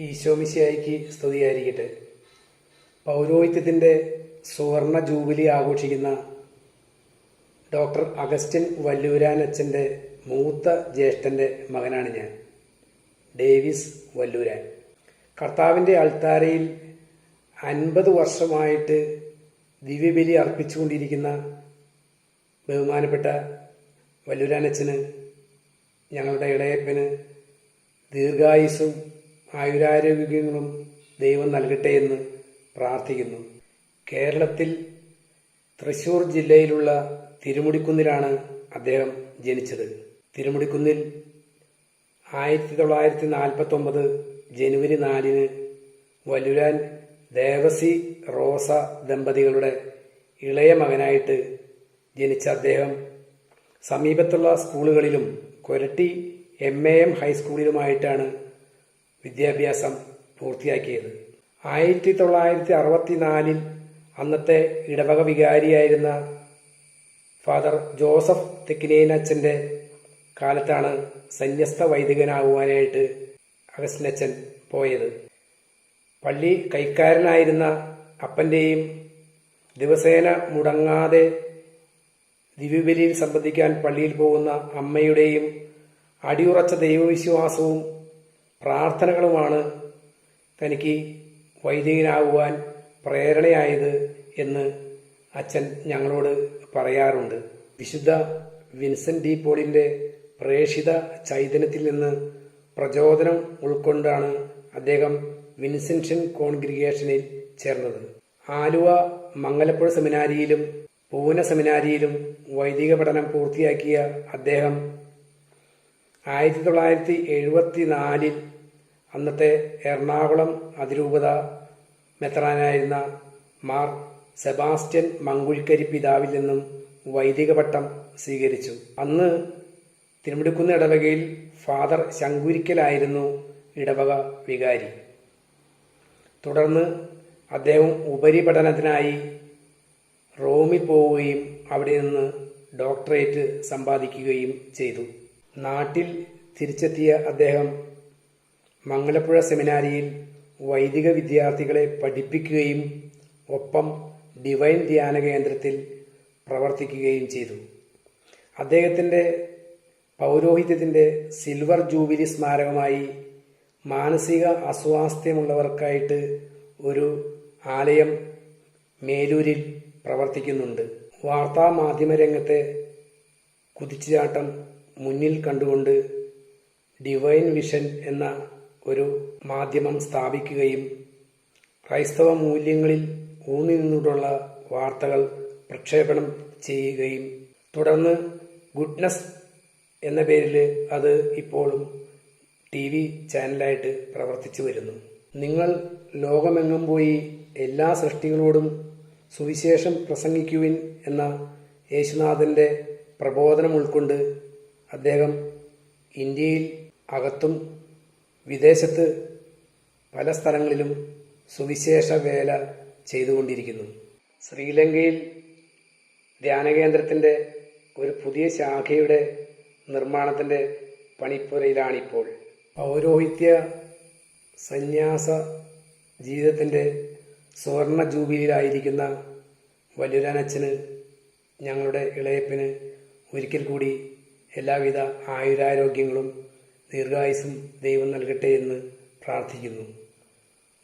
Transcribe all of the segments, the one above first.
ഈശോമിശിഹായ്ക്ക് സ്തുതിയായിരിക്കട്ടെ. പൗരോഹിത്യത്തിൻ്റെ സുവർണ ജൂബിലി ആഘോഷിക്കുന്ന ഡോക്ടർ അഗസ്റ്റിൻ വല്ലൂരാനച്ഛൻ്റെ മൂത്ത ജ്യേഷ്ഠൻ്റെ മകനാണ് ഞാൻ, ഡേവിസ് വല്ലൂരാൻ. കർത്താവിൻ്റെ അൾത്താരയിൽ 50 വർഷമായിട്ട് ദിവ്യബലി അർപ്പിച്ചുകൊണ്ടിരിക്കുന്ന ബഹുമാനപ്പെട്ട വല്ലൂരാനച്ഛന്, ഞങ്ങളുടെ ഇളയപ്പന് ദീർഘായുസ്സും ആയുരാരോഗ്യങ്ങളും ദൈവം നൽകട്ടെ എന്ന് പ്രാർത്ഥിക്കുന്നു. കേരളത്തിൽ തൃശ്ശൂർ ജില്ലയിലുള്ള തിരുമുടിക്കുന്നിലാണ് അദ്ദേഹം ജനിച്ചത്. തിരുമുടിക്കുന്നിൽ 1949 ജനുവരി 4 വല്ലൂരാൻ ദേവസി റോസ ദമ്പതികളുടെ ഇളയ മകനായിട്ട് ജനിച്ച അദ്ദേഹം സമീപത്തുള്ള സ്കൂളുകളിലും കൊരട്ടി MAM ഹൈസ്കൂളിലുമായിട്ടാണ് വിദ്യാഭ്യാസം പൂർത്തിയാക്കിയത്. 1964 അന്നത്തെ ഇടവക വികാരിയായിരുന്ന ഫാദർ ജോസഫ് തെക്കിനേനച്ഛൻ്റെ കാലത്താണ് സന്യസ്ത വൈദികനാകുവാനായിട്ട് അഗസ്റ്റിനച്ഛൻ പോയത്. പള്ളി കൈക്കാരനായിരുന്ന അപ്പൻ്റെയും ദിവസേന മുടങ്ങാതെ ദിവ്യബലിയിൽ സംബന്ധിക്കാൻ പള്ളിയിൽ പോകുന്ന അമ്മയുടെയും അടിയുറച്ച ദൈവവിശ്വാസവും പ്രാർത്ഥനകളുമാണ് തനിക്ക് വൈദികനാകുവാൻ പ്രേരണയായത് എന്ന് അച്ഛൻ ഞങ്ങളോട് പറയാറുണ്ട്. വിശുദ്ധ വിൻസെൻ്റ് ഡി പോളിൻ്റെ പ്രേഷിത ചൈതന്യത്തിൽ നിന്ന് പ്രചോദനം ഉൾക്കൊണ്ടാണ് അദ്ദേഹം വിൻസെൻഷ്യൻ കോൺഗ്രിഗേഷനിൽ ചേർന്നത്. ആലുവ മംഗലപ്പുഴ സെമിനാരിയിലും പൂന സെമിനാരിയിലും വൈദിക പഠനം പൂർത്തിയാക്കിയ അദ്ദേഹം 1974 അന്നത്തെ എറണാകുളം അതിരൂപത മെത്രാനായിരുന്ന മാർ സെബാസ്റ്റ്യൻ മങ്കുഴിക്കരി പിതാവിൽ നിന്നും വൈദിക പട്ടം സ്വീകരിച്ചു. അന്ന് തിരുമുടിക്കുന്ന് ഇടവകയിൽ ഫാദർ ശങ്കുരിക്കലായിരുന്നു ഇടവക വികാരി. തുടർന്ന് അദ്ദേഹം ഉപരിപഠനത്തിനായി റോമിൽ പോവുകയും അവിടെ നിന്ന് ഡോക്ടറേറ്റ് സമ്പാദിക്കുകയും ചെയ്തു. നാട്ടിൽ തിരിച്ചെത്തിയ അദ്ദേഹം മംഗലപ്പുഴ സെമിനാരിയിൽ വൈദിക വിദ്യാർത്ഥികളെ പഠിപ്പിക്കുകയും ഒപ്പം ഡിവൈൻ ധ്യാന കേന്ദ്രത്തിൽ പ്രവർത്തിക്കുകയും ചെയ്തു. അദ്ദേഹത്തിൻ്റെ പൗരോഹിത്യത്തിൻ്റെ സിൽവർ ജൂബിലി സ്മാരകമായി മാനസിക അസ്വാസ്ഥ്യമുള്ളവർക്കായിട്ട് ഒരു ആലയം മേലൂരിൽ പ്രവർത്തിക്കുന്നുണ്ട്. വാർത്താമാധ്യമ രംഗത്തെ കുതിച്ചുചാട്ടം മുന്നിൽ കണ്ടുകൊണ്ട് ഡിവൈൻ വിഷൻ എന്ന ഒരു മാധ്യമം സ്ഥാപിക്കുകയും ക്രൈസ്തവ മൂല്യങ്ങളിൽ ഊന്നി നിന്നുകൊണ്ടുള്ള വാർത്തകൾ പ്രക്ഷേപണം ചെയ്യുകയും തുടർന്ന് ഗുഡ്നസ് എന്ന പേരിൽ അത് ഇപ്പോഴും TV ചാനലായിട്ട് പ്രവർത്തിച്ചു വരുന്നു. നിങ്ങൾ ലോകമെങ്ങും പോയി എല്ലാ സൃഷ്ടികളോടും സുവിശേഷം പ്രസംഗിക്കുവിൻ എന്ന യേശുനാഥൻ്റെ പ്രബോധനം ഉൾക്കൊണ്ട് അദ്ദേഹം ഇന്ത്യയിൽ അകത്തും വിദേശത്ത് പല സ്ഥലങ്ങളിലും സുവിശേഷ വേല ചെയ്തുകൊണ്ടിരിക്കുന്നു. ശ്രീലങ്കയിൽ ധ്യാനകേന്ദ്രത്തിൻ്റെ ഒരു പുതിയ ശാഖയുടെ നിർമ്മാണത്തിൻ്റെ പണിപ്പുരയിലാണിപ്പോൾ. പൗരോഹിത്യ സന്യാസ ജീവിതത്തിൻ്റെ സുവർണ ജൂബിലിയിലായിരിക്കുന്ന വല്ലൂരാനച്ഛന്, ഞങ്ങളുടെ ഇളയപ്പന് ഒരിക്കൽ കൂടി എല്ലാവിധ ആയുരാരോഗ്യങ്ങളും ദീർഘായുസ്സും ദൈവം നൽകട്ടെ എന്ന് പ്രാർത്ഥിക്കുന്നു.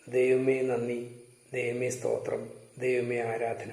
ദൈവമേ നന്ദി, ദൈവമേ സ്തോത്രം, ദൈവമേ ആരാധന.